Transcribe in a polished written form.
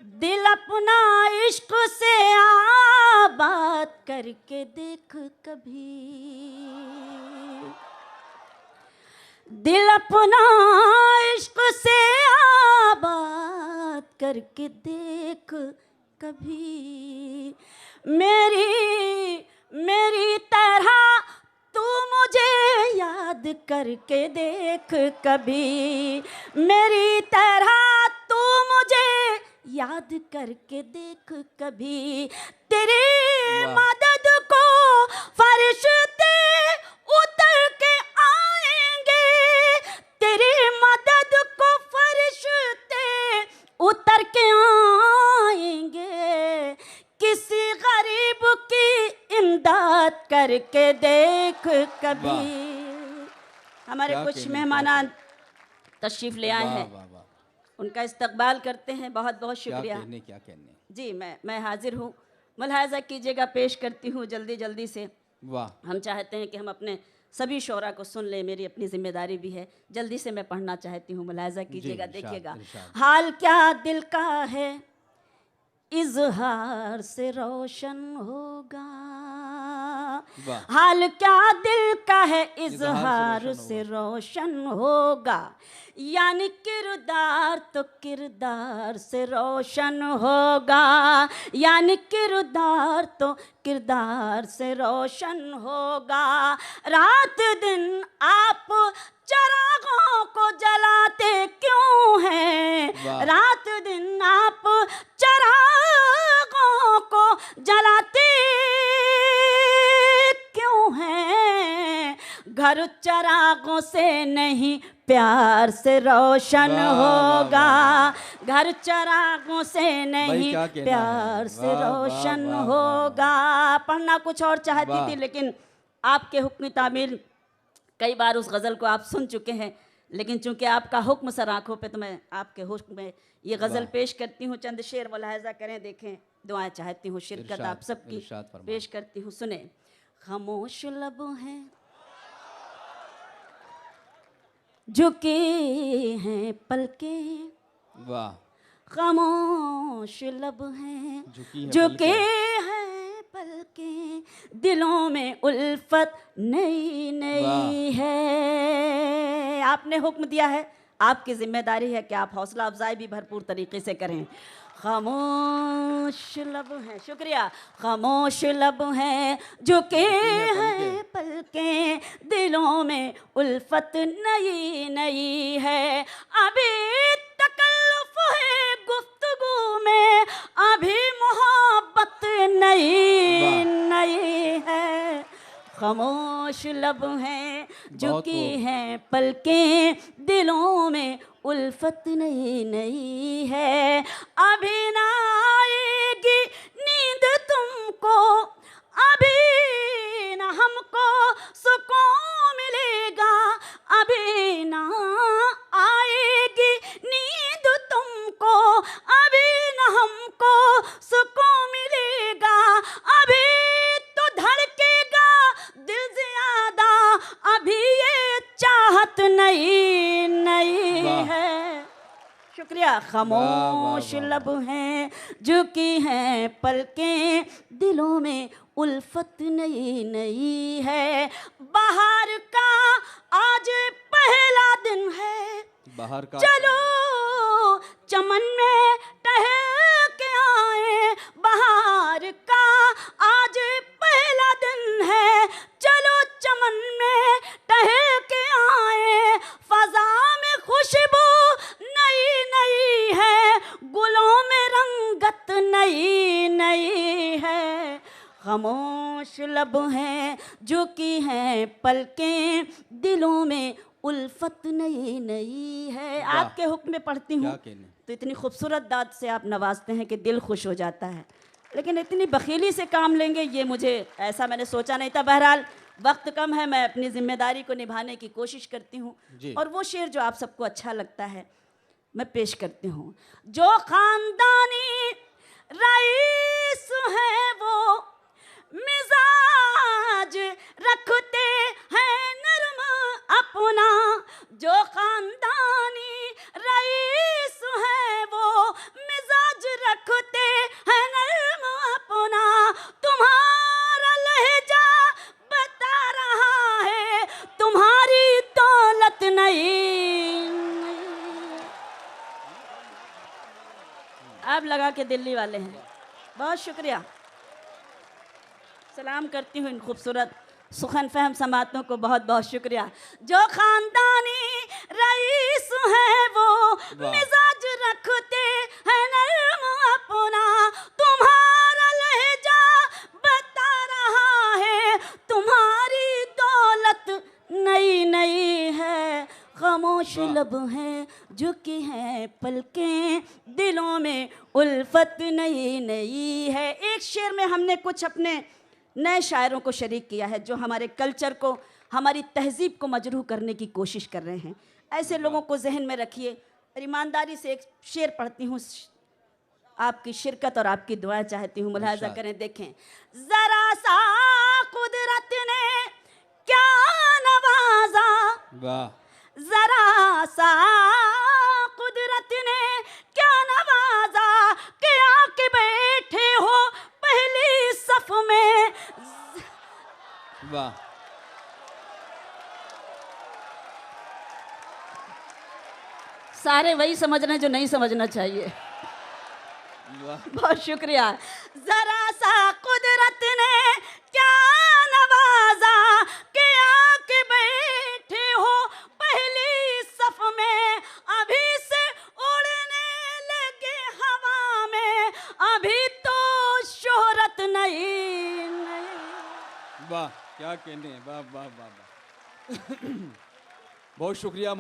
दिल अपना इश्क से आबाद करके देख कभी, दिल अपना इश्क से आबाद करके देख कभी। मेरी तरह तू मुझे याद करके देख कभी, मेरी तरह तू मुझे याद करके देख कभी। तेरी मदद को फरिश्ते उतर के आएंगे, तेरी मदद को फरिश्ते उतर के आएंगे। किसी गरीब की इमदाद करके देख कभी। हमारे कुछ मेहमान तशरीफ ले आए हैं, उनका इस्तकबाल करते हैं। बहुत बहुत शुक्रिया। क्या कहने जी, मैं हाजिर हूँ। मुलाहजा कीजिएगा, पेश करती हूँ जल्दी जल्दी से। वाह। हम चाहते हैं कि हम अपने सभी शोरा को सुन लें, मेरी अपनी जिम्मेदारी भी है। जल्दी से मैं पढ़ना चाहती हूँ, मुलाहजा कीजिएगा। देखिएगा, हाल क्या दिल का है इजहार से रोशन होगा, हाल क्या दिल का है इजहार से रोशन होगा। यानी किरदार तो किरदार से रोशन होगा, यानी किरदार तो किरदार से रोशन होगा। रात दिन आप चरागों को जलाते क्यों हैं, रात दिन आप चरागों को जलाते क्यों हैं। घर चरागों से नहीं प्यार से रोशन होगा, घर चरागों से नहीं प्यार से रोशन होगा। पढ़ना कुछ और चाहती थी, लेकिन आपके हुक्म तामील कई बार उस गज़ल को आप सुन चुके हैं, लेकिन चूंकि आपका हुक्म सर आँखों पे, तो मैं आपके हुक्म में ये गज़ल पेश करती हूँ। चंद शेर मुलाहजा करें, देखें, दुआएं चाहती हूँ, शिरकत आप सबकी पेश करती हूँ। सुने। खामोश लब हैं झुके हैं पलके, वाह। खामोश लब हैं झुके हैं पलके, दिलों में उल्फत नई नई है। आपने हुक्म दिया है, आपकी जिम्मेदारी है कि आप हौसला अफजाई भी भरपूर तरीके से करें। खामोश लब हैं, शुक्रिया, खामोश लब हैं झुके हैं पलके, दिलों में उल्फत नई नई है। अभी तकल्लुफ है गुफ्तगू में, अभी मोहब्बत नई नई है। खामोश लब हैं झुकी हैं पलकें, दिलों में उल्फत नई नई है। अभी ना आएगी नींद तुमको, अभी ना हमको सुकून मिलेगा, अभी ना आएगी नींद तुमको, अभी ना हमको सुकून मिलेगा। अभी तो धड़केगा दिल ज्यादा, अभी ये चाहत नई नई है। शुक्रिया। खामोश लब हैं झुकी हैं पलकें, दिलों में उल्फत नई नई है। बाहर का आज पहला दिन है, बाहर का चलो चमन में टहल के आए। बाहर का आज पहला दिन है, चलो चमन में टहल के आए। फजा में खुशबू नई नई है, गुलों में रंगत नई नई है। खामोश लब हैं झुकी हैं पलकें, दिलों में उल्फत नई नई है। आपके हुक्म में पढ़ती हूँ तो इतनी खूबसूरत दाद से आप नवाजते हैं कि दिल खुश हो जाता है, लेकिन इतनी बखीली से काम लेंगे ये मुझे ऐसा मैंने सोचा नहीं था। बहरहाल वक्त कम है, मैं अपनी जिम्मेदारी को निभाने की कोशिश करती हूँ, और वो शेर जो आप सबको अच्छा लगता है मैं पेश करती हूँ। जो खानदानी रईस है वो मिजाज रखते हैं नर्म अपना, जो खानदानी रईस है वो मिजाज रख आप लगा के दिल्ली वाले हैं, बहुत शुक्रिया। सलाम करती हूँ इन खूबसूरत सुखन फहम समातों को, बहुत बहुत शुक्रिया। जो खानदानी रईस है वो वाह। मिजाज रखते हैं नर्म अपना, तुम्हारा लहजा बता रहा है तुम्हारी दौलत नई नई है, खामोश वाह। लब हैं झुकी हैं पलकें, दिलों में उल्फत नई नई है। एक शेर में हमने कुछ अपने नए शायरों को शरीक किया है जो हमारे कल्चर को, हमारी तहजीब को मजरूह करने की कोशिश कर रहे हैं। ऐसे लोगों को जहन में रखिए। और ईमानदारी से एक शेर पढ़ती हूँ, आपकी शिरकत और आपकी दुआ चाहती हूँ, मुलाहाजा इरशाद। करें, देखें। जरा सा कुदरत ने क्या नवाजा, वाह जरा सा कुदरत ने क्या नवाजा, कि आके बैठे हो पहली सफ में। वाह। सारे वही समझ रहे हैं जो नहीं समझना चाहिए। वाह। बहुत शुक्रिया। जरा सा कुदरत ने क्या नवाजा, कि आके बैठे हो पहली सफ में, अभी से उड़ने लगे हवा में, अभी तो शोहरत नहीं नहीं। वाह क्या कहने, वाह वाह वाह वाह। बहुत शुक्रिया।